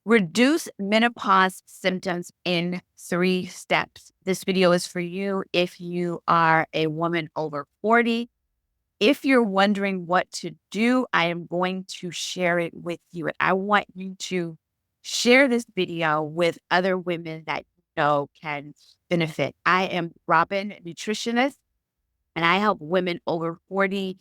Reduce menopause symptoms in 3 steps. This video is for you if you are a woman over 40. If you're wondering what to do, I am going to share it with you. And I want you to share this video with other women that you know can benefit. I am Robin-Nutritionist, and I help women over 40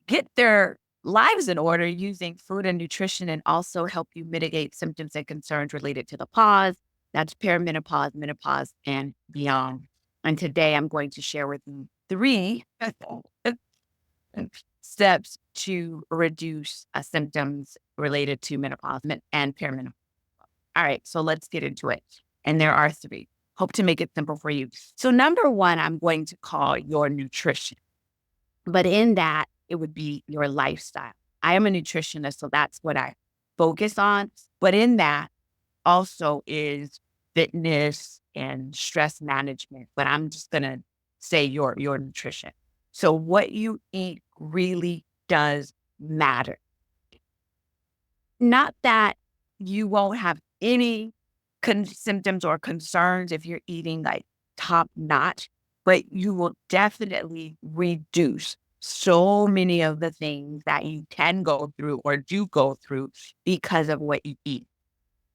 get their lives in order using food and nutrition, and also help you mitigate symptoms and concerns related to the pause. That's perimenopause, menopause, and beyond. And today I'm going to share with you 3 steps to reduce symptoms related to menopause and perimenopause. All right, so let's get into it. And there are 3. Hope to make it simple for you. So number 1, I'm going to call your nutrition. But in that, it would be your lifestyle. I am a nutritionist, so that's what I focus on. But in that also is fitness and stress management. But I'm just going to say your nutrition. So what you eat really does matter. Not that you won't have any symptoms or concerns if you're eating like top notch, but you will definitely reduce so many of the things that you can go through or do go through because of what you eat.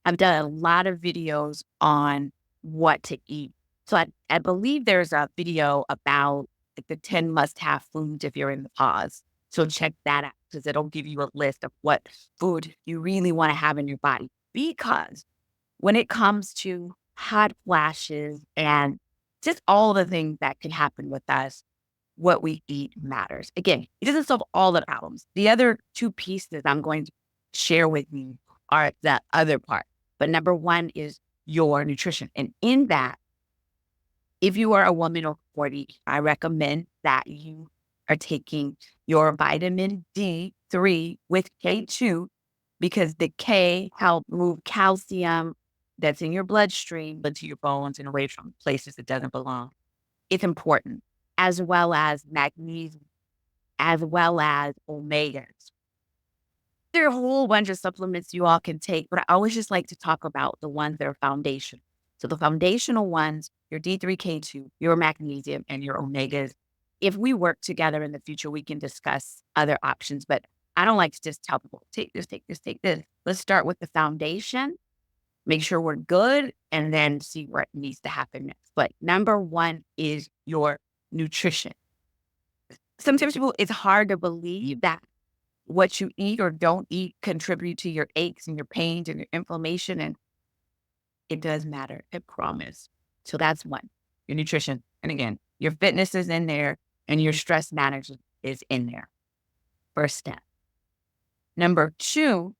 I've done a lot of videos on what to eat. So I believe there's a video about like the 10 must-have foods if you're in the pause. So check that out because it'll give you a list of what food you really want to have in your body. Because when it comes to hot flashes and just all the things that can happen with us, what we eat matters. Again, it doesn't solve all the problems. The other 2 pieces I'm going to share with you are that other part. But number 1 is your nutrition. And in that, if you are a woman over 40, I recommend that you are taking your vitamin D3 with K2 because the K help move calcium that's in your bloodstream into your bones and away from places it doesn't belong. It's important, as well as magnesium, as well as omegas. There are a whole bunch of supplements you all can take, but I always just like to talk about the ones that are foundational. So the foundational ones, your D3, K2, your magnesium, and your omegas. If we work together in the future, we can discuss other options, but I don't like to just tell people, take this, take this, take this. Let's start with the foundation, make sure we're good, and then see what needs to happen next. But number 1 is your nutrition. Sometimes it's hard to believe that what you eat or don't eat contribute to your aches and your pains and your inflammation. And it does matter, I promise. So that's 1, your nutrition. And again, your fitness is in there and your stress management is in there. First step. Number two,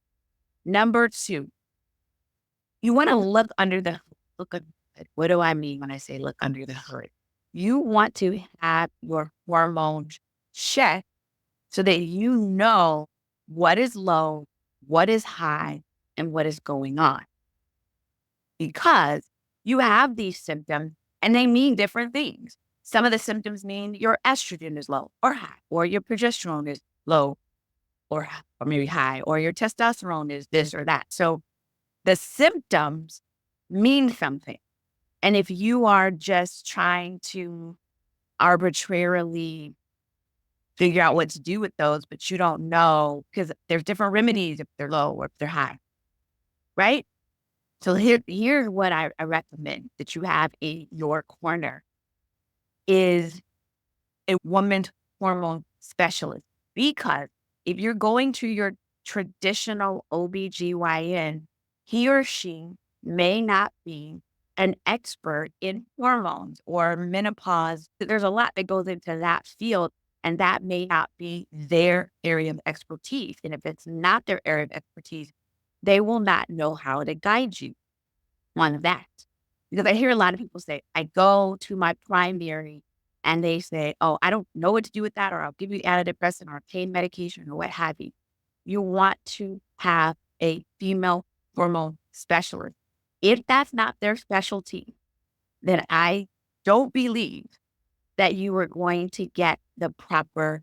you want to look under the hood. What do I mean when I say look under the hood? You want to have your hormones checked so that you know what is low, what is high, and what is going on. Because you have these symptoms and they mean different things. Some of the symptoms mean your estrogen is low or high, or your progesterone is low or maybe high, or your testosterone is this or that. So the symptoms mean something. And if you are just trying to arbitrarily figure out what to do with those, but you don't know, because there's different remedies if they're low or if they're high, right? So here's what I recommend that you have in your corner is a woman's hormone specialist. Because if you're going to your traditional OBGYN, he or she may not be an expert in hormones or menopause. There's a lot that goes into that field, and that may not be their area of expertise. And if it's not their area of expertise, they will not know how to guide you on that. Because I hear a lot of people say, I go to my primary and they say, oh, I don't know what to do with that, or I'll give you antidepressant or pain medication or what have you. You want to have a female hormone specialist. If that's not their specialty, then I don't believe that you are going to get the proper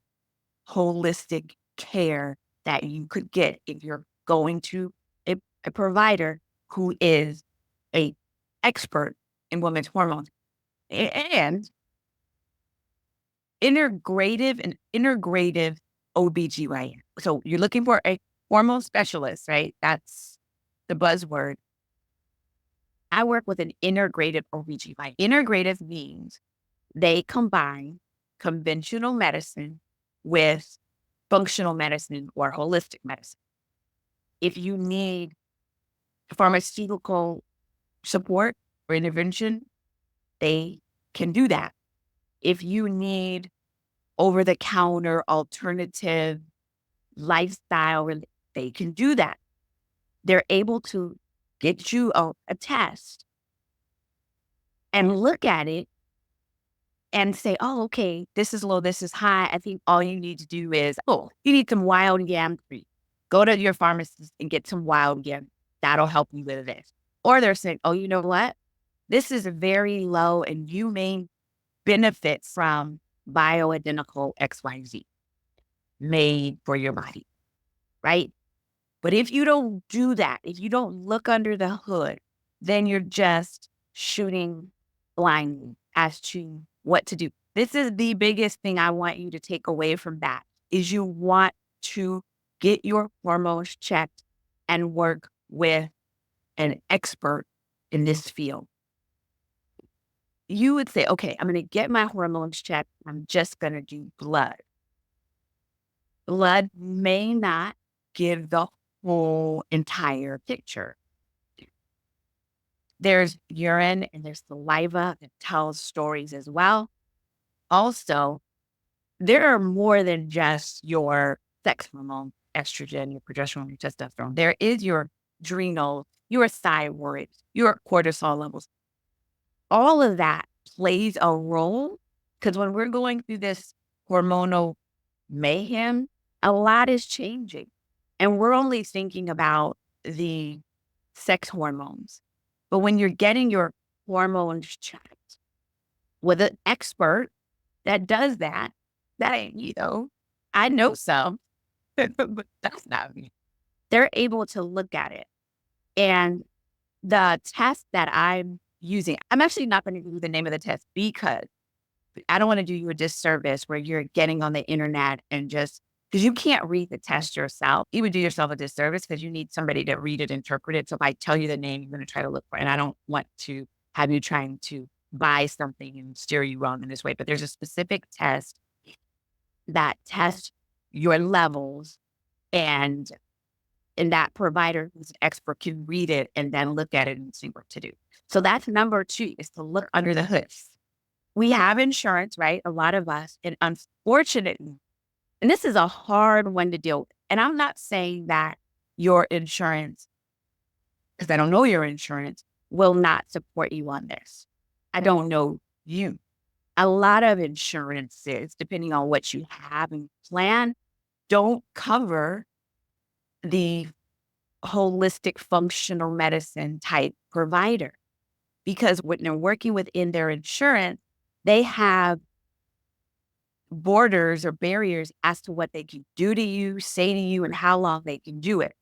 holistic care that you could get if you're going to a provider who is a expert in women's hormones and integrative OBGYN. So you're looking for a hormone specialist, right? That's the buzzword. I work with an integrative OBGYN. Integrative means they combine conventional medicine with functional medicine or holistic medicine. If you need pharmaceutical support or intervention, they can do that. If you need over the counter alternative lifestyle, they can do that. They're able to get you a test and look at it and say, oh, okay, this is low, this is high. I think all you need to do is, oh, you need some wild yam tree. Go to your pharmacist and get some wild yam. That'll help you with this. Or they're saying, oh, you know what? This is very low and you may benefit from bioidentical XYZ made for your body, right? But if you don't do that, if you don't look under the hood, then you're just shooting blindly as to what to do. This is the biggest thing I want you to take away from that is you want to get your hormones checked and work with an expert in this field. You would say, okay, I'm going to get my hormones checked. I'm just going to do blood. Blood may not give the whole entire picture. There's urine and there's saliva that tells stories as well. Also, there are more than just your sex hormone, estrogen, your progesterone, your testosterone. There is your adrenal, your thyroid, your cortisol levels. All of that plays a role because when we're going through this hormonal mayhem, a lot is changing. And we're only thinking about the sex hormones. But when you're getting your hormones checked with an expert that does that, that ain't, I know some, but that's not me. They're able to look at it. And the test that I'm using, I'm actually not going to give you the name of the test because I don't want to do you a disservice where you're getting on the internet and just because you can't read the test yourself. You would do yourself a disservice because you need somebody to read it, interpret it. So if I tell you the name, you're going to try to look for it. And I don't want to have you trying to buy something and steer you wrong in this way. But there's a specific test that tests your levels and that provider who's an expert can read it and then look at it and see what to do. So that's number 2 is to look under the hood. We have insurance, right? A lot of us. And unfortunately, and this is a hard one to deal with. And I'm not saying that your insurance, because I don't know your insurance, will not support you on this. I don't know you. A lot of insurances, depending on what you have in plan, don't cover the holistic functional medicine type provider. Because when they're working within their insurance, they have borders or barriers as to what they can do to you, say to you, and how long they can do it.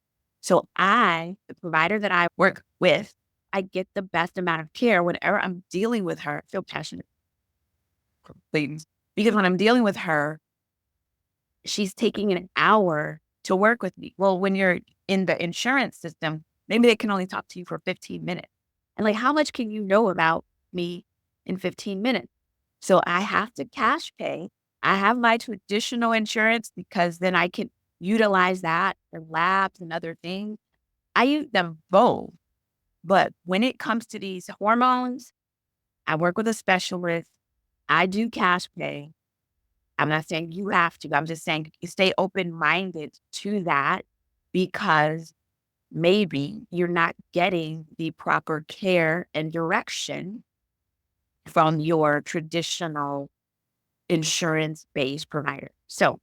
So the provider that I work with, I get the best amount of care whenever I'm dealing with her. I feel passionate. Please. Because when I'm dealing with her, she's taking an hour to work with me. Well, when you're in the insurance system, maybe they can only talk to you for 15 minutes. And like, how much can you know about me in 15 minutes? So I have to cash pay. I have my traditional insurance because then I can utilize that for labs and other things. I use them both. But when it comes to these hormones, I work with a specialist. I do cash pay. I'm not saying you have to. I'm just saying you stay open-minded to that because maybe you're not getting the proper care and direction from your traditional insurance-based provider. So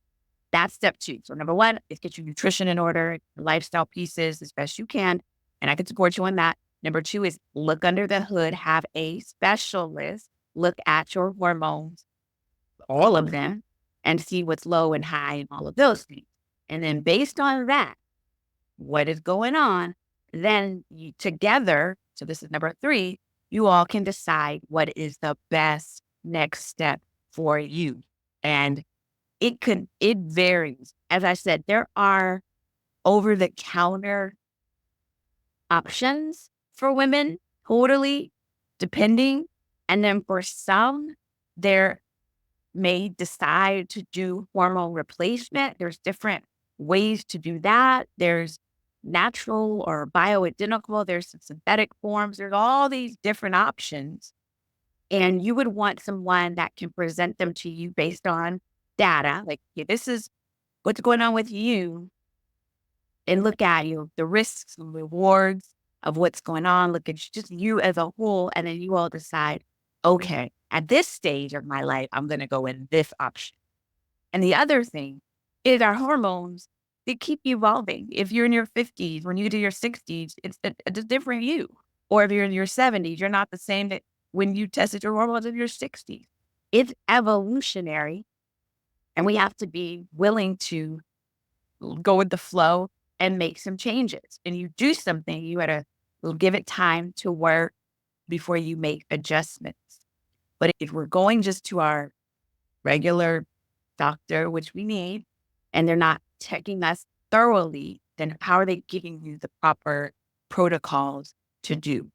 that's step 2. So number 1 is get your nutrition in order, lifestyle pieces as best you can, and I can support you on that. Number 2 is look under the hood, have a specialist look at your hormones, all of them, and see what's low and high and all of those things. And then based on that, what is going on? Then you together, so this is number 3, you all can decide what is the best next step for you. And it varies. As I said, there are over the counter options for women, totally depending. And then for some, there may decide to do hormone replacement. There's different ways to do that. There's natural or bioidentical. There's some synthetic forms. There's all these different options. And you would want someone that can present them to you based on data. Like, okay, this is what's going on with you, and look at you, the risks and rewards of what's going on. Look at just you as a whole. And then you all decide, okay, at this stage of my life, I'm going to go in this option. And the other thing is our hormones, they keep evolving. If you're in your 50s, when you get to your 60s, it's a different you. Or if you're in your 70s, you're not the same that when you tested your hormones in your 60s. It's evolutionary. And we have to be willing to go with the flow and make some changes. And you do something, you gotta give it time to work before you make adjustments. But if we're going just to our regular doctor, which we need, and they're not checking us thoroughly, then how are they giving you the proper protocols to do?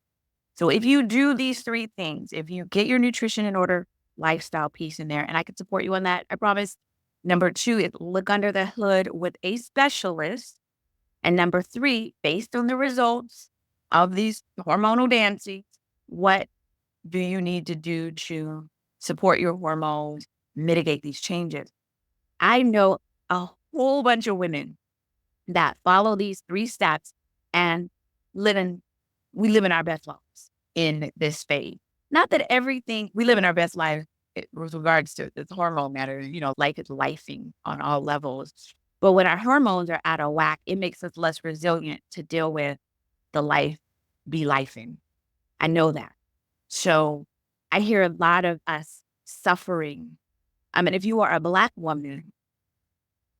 So if you do these 3 things, if you get your nutrition in order, lifestyle piece in there, and I can support you on that, I promise. Number 2 is look under the hood with a specialist. And number 3, based on the results of these hormonal dancing, what do you need to do to support your hormones, mitigate these changes? I know a whole bunch of women that follow these 3 steps and we live in our best lives in this phase. Not that everything, we live in our best life with regards to this hormone matter, life is lifing on all levels. But when our hormones are out of whack, it makes us less resilient to deal with the life be lifing. I know that. So I hear a lot of us suffering. I mean, if you are a Black woman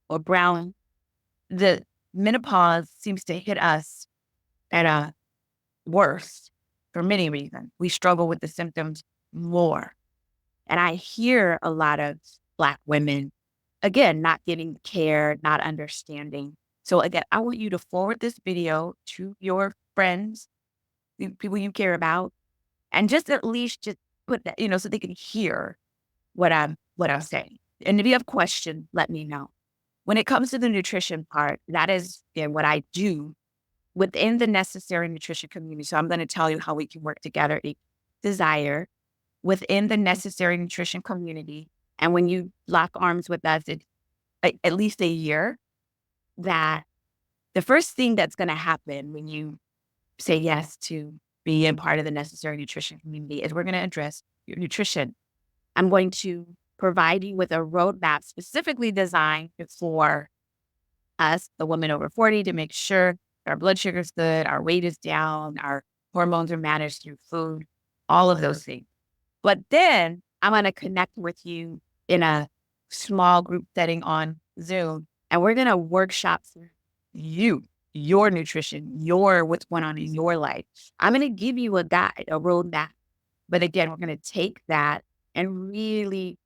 or brown, the menopause seems to hit us at a worst for many reasons. We struggle with the symptoms more. And I hear a lot of Black women, again, not getting care, not understanding. So again, I want you to forward this video to your friends, the people you care about, and just at least just put that, so they can hear what I'm saying. And if you have questions, let me know. When it comes to the nutrition part, that is what I do within the necessary nutrition community. So I'm going to tell you how we can work together. A desire within the necessary nutrition community. And when you lock arms with us, it's at least a year, that the first thing that's going to happen when you say yes to being part of the necessary nutrition community is we're going to address your nutrition. I'm going to provide you with a roadmap specifically designed for us, the women over 40, to make sure our blood sugar is good, our weight is down, our hormones are managed through food, all of those things. But then I'm going to connect with you in a small group setting on Zoom, and we're going to workshop you, your nutrition, what's going on in your life. I'm going to give you a guide, a roadmap. But again, we're going to take that and really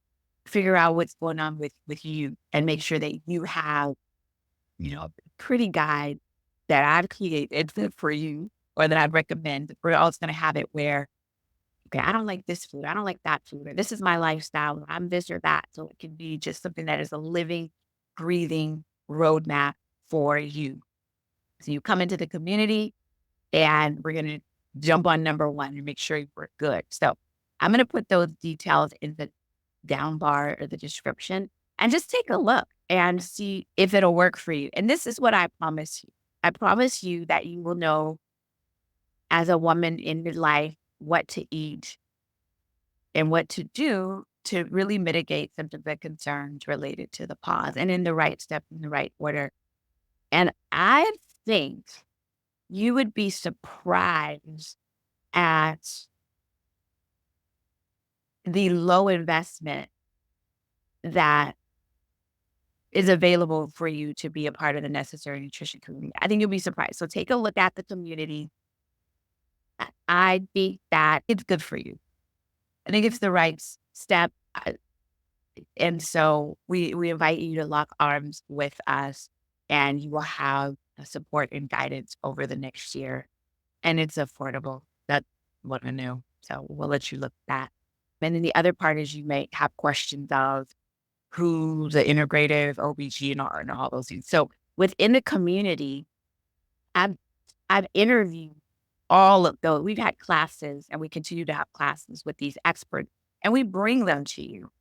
figure out what's going on with you and make sure that you have, a pretty guide that I've created for you, or that I'd recommend. We're also going to have it where, okay, I don't like this food, I don't like that food, or this is my lifestyle, I'm this or that. So it can be just something that is a living, breathing roadmap for you. So you come into the community and we're going to jump on number 1 and make sure we're good. So I'm going to put those details in the down bar or the description, and just take a look and see if it'll work for you. And this is what I promise you. I promise you that you will know as a woman in your life what to eat and what to do to really mitigate symptoms and concerns related to the pause, and in the right step, in the right order. And I think you would be surprised at the low investment that is available for you to be a part of the necessary nutrition community. I think you'll be surprised. So take a look at the community. I think that it's good for you. I think it's the right step. And so we invite you to lock arms with us, and you will have support and guidance over the next year. And it's affordable. That's what I know. So we'll let you look at that. And then the other part is you may have questions of who the integrative OBGYN and all those things. So within the community, I've I've interviewed all of those. We've had classes and we continue to have classes with these experts, and we bring them to you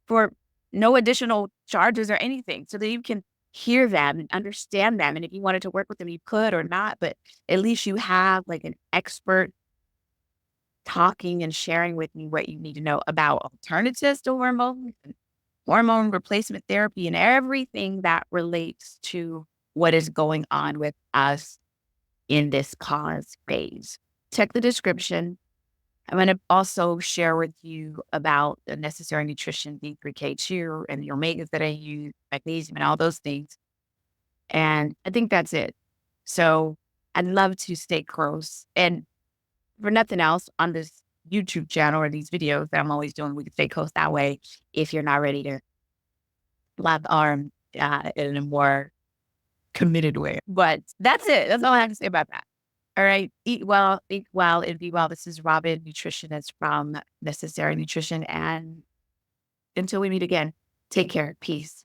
for no additional charges or anything so that you can hear them and understand them. And if you wanted to work with them, you could or not, but at least you have like an expert talking and sharing with you what you need to know about alternatives to hormones, and hormone replacement therapy, and everything that relates to what is going on with us in this pause phase. Check the description. I'm going to also share with you about the necessary nutrition D3K2 and the omegas that I use, magnesium, and all those things. And I think that's it. So I'd love to stay close. And for nothing else, on this YouTube channel or these videos that I'm always doing, we can stay close that way if you're not ready to lock arm in a more committed way. But that's it. That's all I have to say about that. All right. Eat well, think well, and be well. This is Robin, nutritionist from Necessary Nutrition. And until we meet again, take care. Peace.